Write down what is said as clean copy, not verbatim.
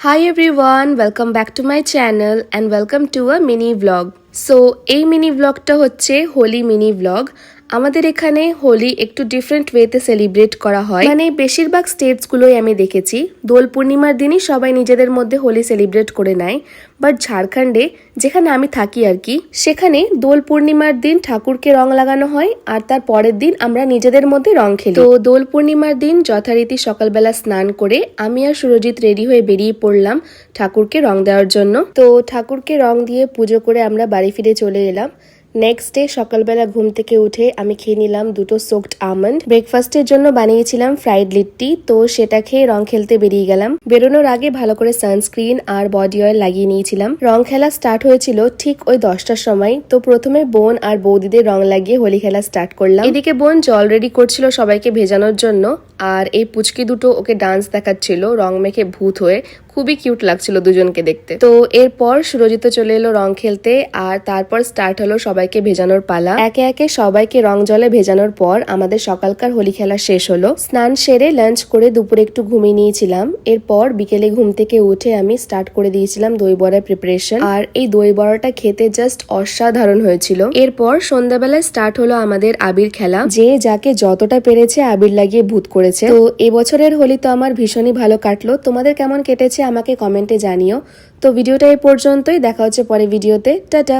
Hi everyone, welcome back to my channel and welcome to a mini vlog. So এই mini ভ্লগটা হচ্ছে Holi mini vlog. আমাদের এখানে হোলি একটু different ওয়েতে সেলিব্রেট করা হয়, মানে বেশিরভাগ স্টেটসগুলোই আমি দেখেছি দোল পূর্ণিমার দিনই সবাই নিজেদের মধ্যে হোলি সেলিব্রেট করে নেয়। বাট ঝাড়খণ্ডে যেখানে আমি থাকি আর কি, সেখানে দোল পূর্ণিমার দিন ঠাকুরকে রং লাগানো হয় আর তার পরের দিন আমরা নিজেদের মধ্যে রং খেলি। তো দোল পূর্ণিমার দিন যথারীতি সকালবেলা স্নান করে আমি আর সুরজিৎ রেডি হয়ে বেরিয়ে পড়লাম ঠাকুরকে রং দেওয়ার জন্য। তো ঠাকুরকে রং দিয়ে পুজো করে আমরা বাড়ি ফিরে চলে এলাম। নেক্সট ডে সকালবেলা ঘুম থেকে উঠে আমি খেয়ে নিলাম দুটো সোকড আমন্ড। ব্রেকফাস্টের জন্য বানিয়েছিলাম ফ্রাইড লিট্টি, তো সেটা খেয়ে রং খেলতে বেরিয়ে গেলাম। বেরোনোর আগে ভালো করে সানস্ক্রিন আর বডি অয়েল লাগিয়ে নিয়েছিলাম। রং খেলা স্টার্ট হয়েছিল ঠিক ওই 10টার সময়। তো প্রথমে বোন আর বৌদিদের রং লাগিয়ে হোলি খেলা স্টার্ট করলাম। এদিকে বোন জল রেডি করছিল সবাইকে ভেজানোর জন্য, আর এই পুচকি দুটো ওকে ডান্স দেখাচ্ছিল রং মেখে ভূত হয়ে। খুবই কিউট লাগছিল দুজনকে দেখতে। তো এরপর সুরজিৎ চলে এলো রং খেলতে, আর তারপর স্টার্ট হলো সবাইকে ভেজানোর পালা। একে একে সবাইকে রং জলে ভেজানোর পর আমাদের সকালকার হোলি খেলা শেষ হলো। স্নান সেরে লাঞ্চ করে দুপুরে একটু ঘুমিয়ে নিয়েছিলাম। এরপর বিকেলে ঘুম থেকে উঠে আমি স্টার্ট করে দিয়েছিলাম দই বড়ার প্রিপারেশন, আর এই দই বড়াটা খেতে জাস্ট অসাধারণ হয়েছিল। এরপর সন্ধ্যাবেলায় স্টার্ট হলো আমাদের আবির খেলা। যে যাকে যতটা পেরেছে আবির লাগিয়ে ভূত করেছে। তো এবছরের হোলি তো আমার ভীষণই ভালো কাটলো। তোমাদের কেমন কেটেছে আমাকে কমেন্টে জানিও। তো ভিডিওটা এই পর্যন্তই, দেখা হচ্ছে পরে ভিডিওতে। টাটা।